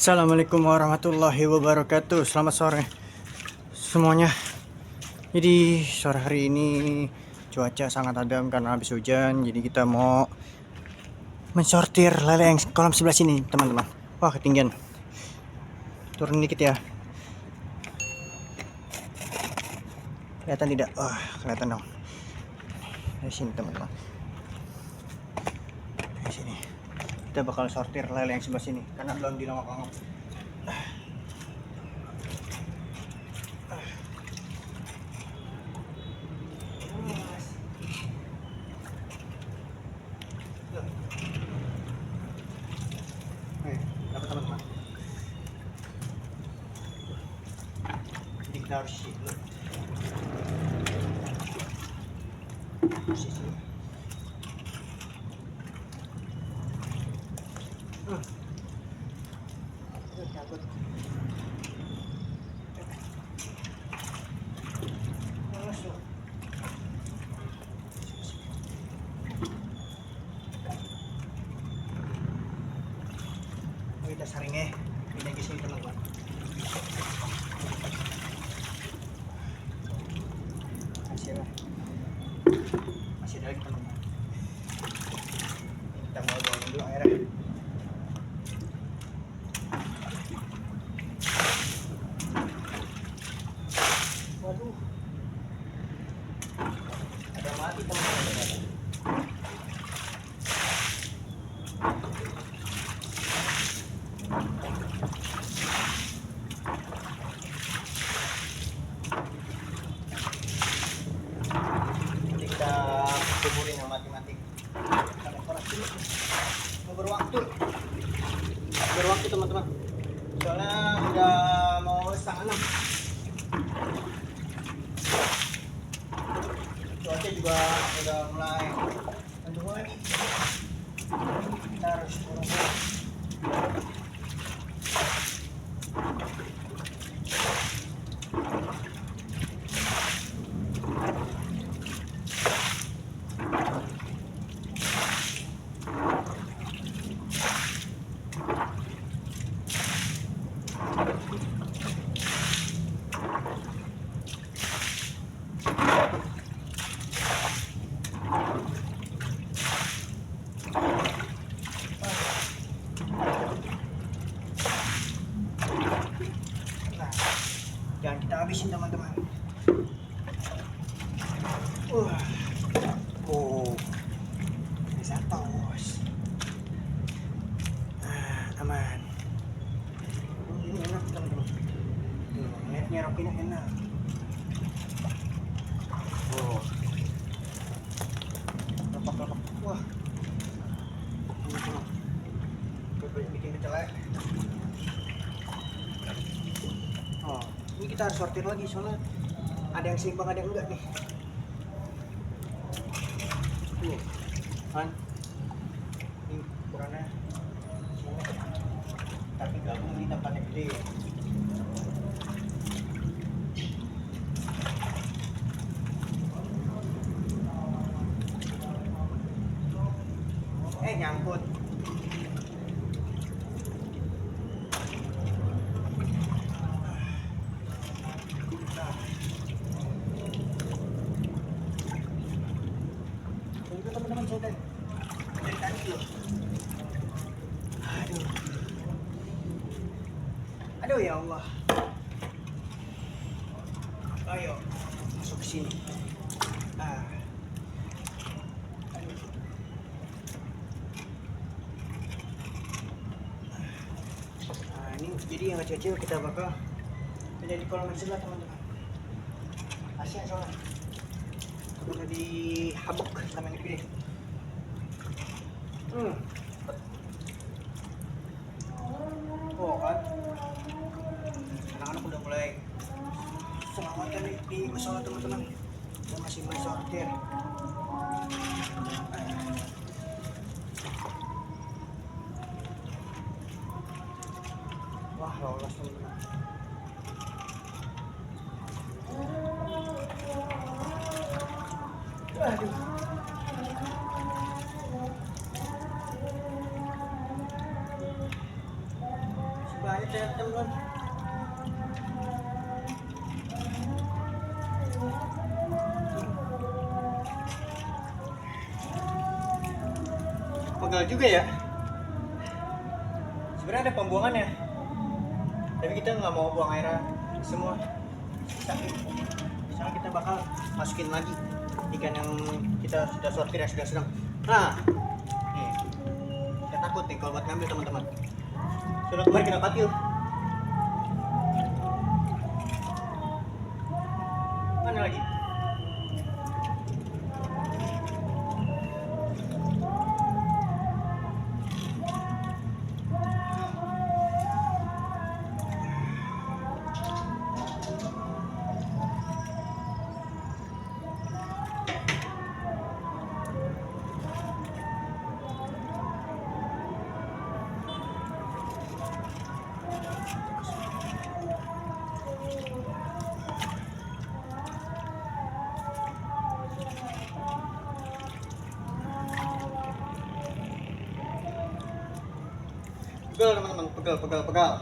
Assalamualaikum warahmatullahi wabarakatuh. Selamat sore semuanya. Jadi sore hari ini cuaca sangat adem karena habis hujan. Jadi kita mau mensortir lele yang kolam sebelah sini, teman-teman. Wah, ketinggian. Turun dikit ya. Kelihatan tidak? Wah, kelihatan dong. Di sini, teman-teman. Di sini. Kita bakal sortir lele yang sebelah sini karena belum dilongok-longok. Dapat, teman-teman. Jadi kita harus isi dulu. Sisi. Takut. Kita saringnya pindah ke sini, teman-teman. Masih ada lagi, teman-teman. Kita mau buang dulu airnya. Waduh, ada mati, teman-teman. Jadi kita kuburin yang mati-mati. Kita koras dulu. Mau berwaktu, teman-teman. Soalnya udah mau 5:30. Cuaca juga udah mulai mendung. Kita harus buru-buru. Jangan kita habisin, teman-teman. Bisa tos. Aman. Ini enak, teman-teman. Lihatnya rokinya enak. Lepak-lepak. Wah. Bikin kecelek. Ini kita harus sortir lagi soalnya ada yang seimbang, ada yang enggak nih. Kan? Ini ukurannya sini. Tapi gabung ini tempatnya gede. Nyangkut. Teman-teman, saya dari tadi loh. Aduh ya Allah. Ayo masuk ke sini. Ini jadi yang kecil-kecil kita bakal pindah di kolam sebelah, teman-teman. Kasihan soalnya udah dihabuk sama yang gede. Oh kan, anak-anak udah mulai selamatan di musola, teman-teman. Kita masih mensortir. Wah, lolos, teman-teman. Aduh. banyak ya teman-teman. Pegal juga ya. Sebenarnya ada pembuangannya, tapi kita nggak mau buang air semua. Sekarang kita bakal masukin lagi ikan yang kita sudah sortir yang sudah sedang. Nah, nih, saya takut nih kalau buat ngambil teman-teman. Sudah kemarin kita patil. Mana lagi? Pegal teman-teman, pegal.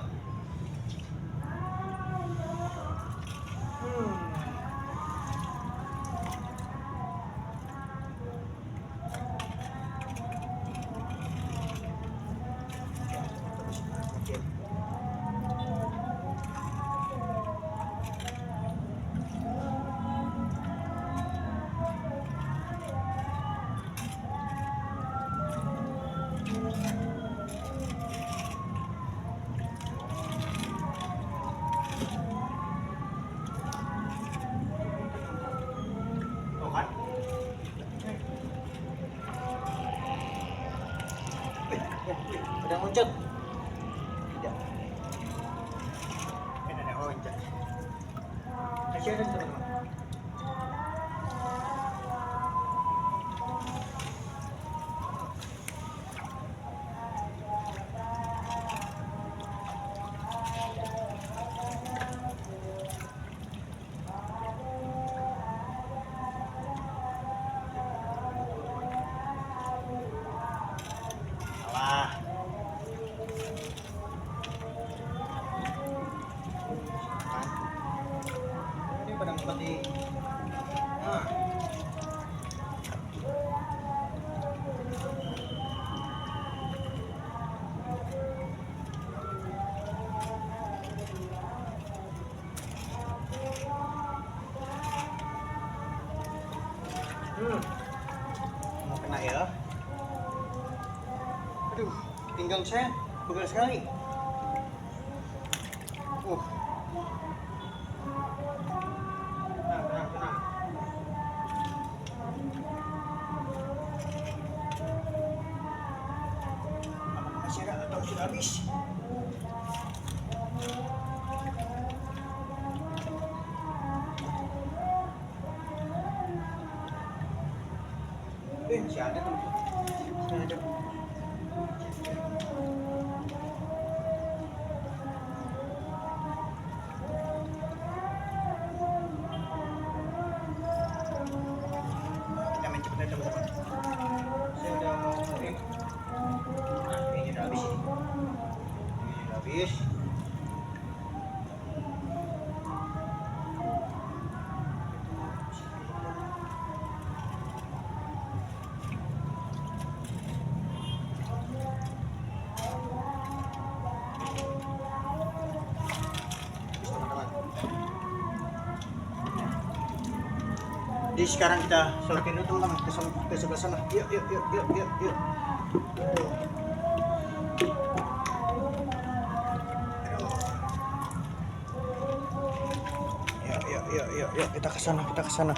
Ada loncat. Tidak. Ada loncat. Masih ada teman-teman. Pada seperti nah. Mau kena ya. Aduh, pinggang saya pegal sekali. Tenang. Apakah masih ada atau sudah habis? Masih ada teman-teman. Masih ada. Teman-teman, saya udah mau murid. Nah, ini udah habis ini. Ini udah habis. Jadi sekarang kita sortir dulu teman-teman ke sebelah sana. Yuk. Yuk, kita ke sana.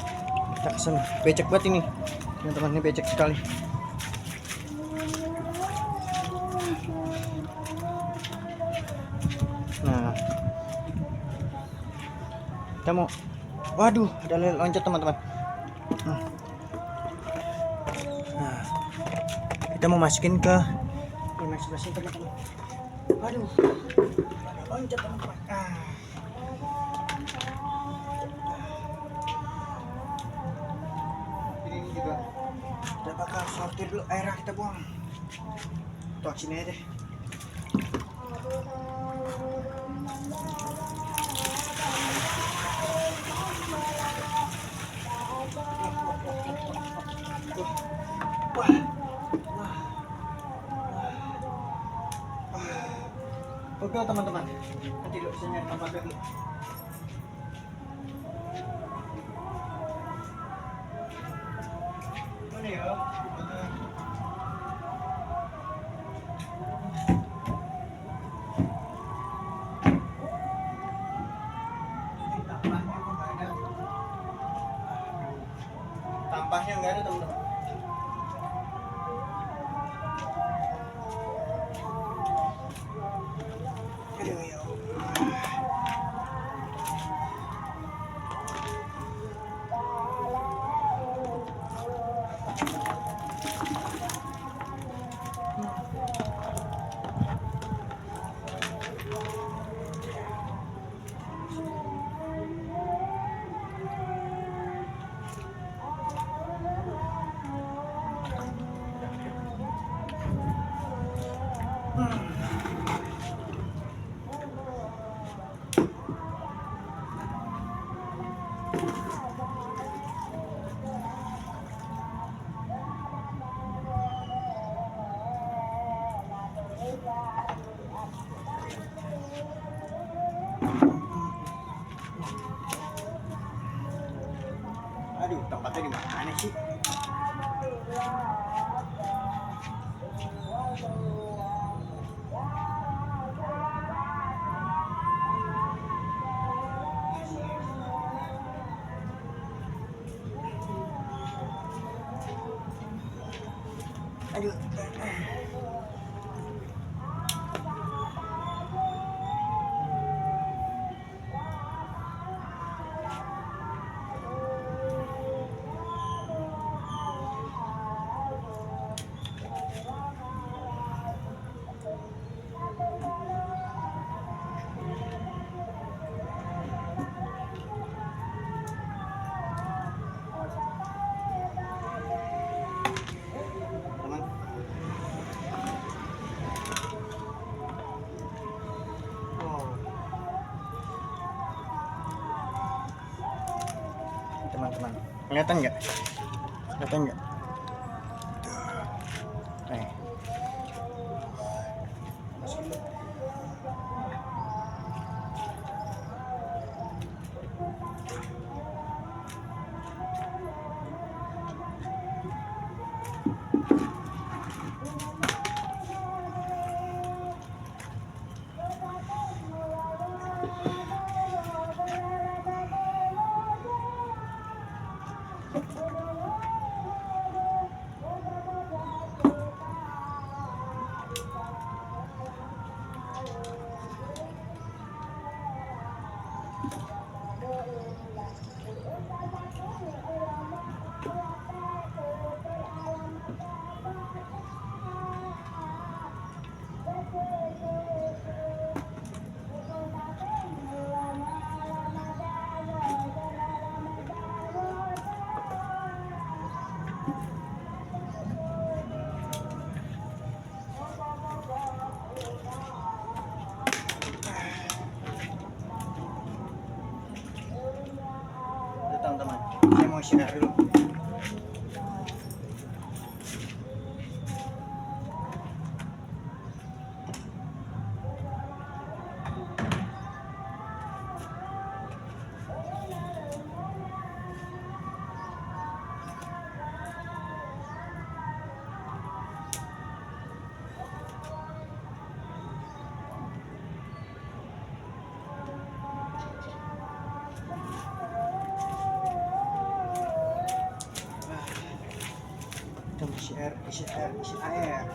Becek banget ini. Teman-teman, ini becek sekali. Nah. Kita mau waduh, ada lele loncat teman-teman. Nah, kita mau masukin ke ini sebelah sini teman-teman. Waduh, ada loncat teman-teman. Ini juga kita bakal sortir dulu airnya, kita buang. Tuh sini aja deh. Pegel teman-teman, tidak bisa nyari tempat lagi. Mana ya? Tampaknya nggak ada teman-teman. Aduh ya Aduh, tempatnya di mana sih? Aduh. Teman-teman, kelihatan nggak? Kelihatan nggak? Teman-teman, saya mau share dulu. Isi air.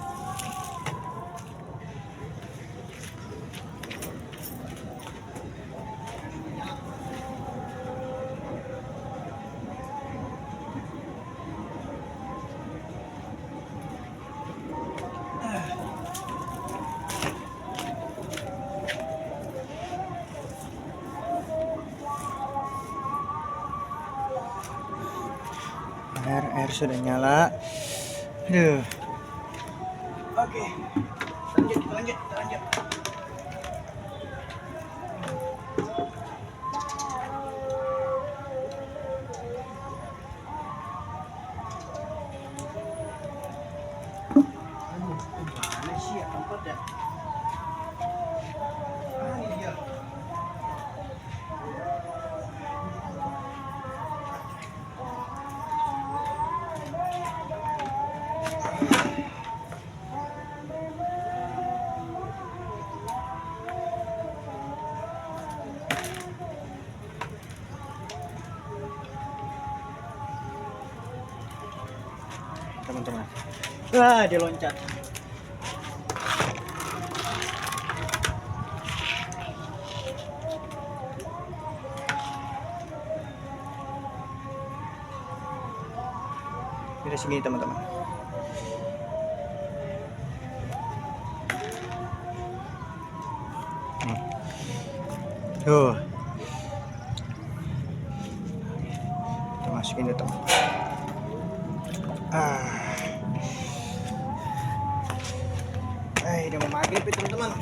Air sudah nyala. Aduh. Oke. Lanjut. Aduh, mana sih ya tempat ya? teman-teman. Wah, dia loncat. Ini segini teman-teman. Tuh. Kita masukin dulu teman. Udah mau maghrib ya teman-teman.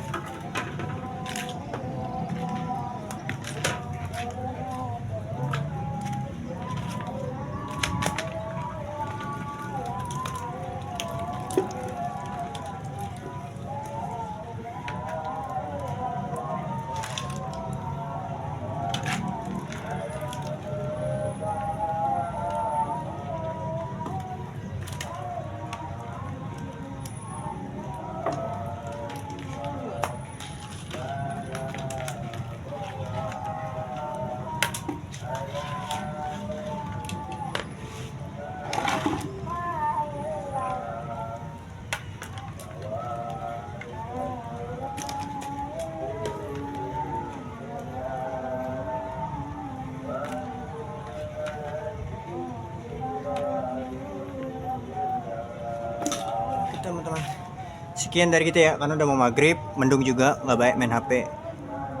Teman-teman, sekian dari kita ya, karena udah mau maghrib, mendung juga, nggak baik main HP.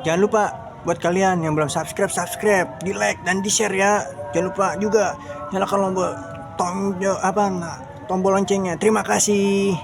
Jangan lupa buat kalian yang belum subscribe, di like dan di share ya. Jangan lupa juga nyalakan tombol loncengnya. Terima kasih.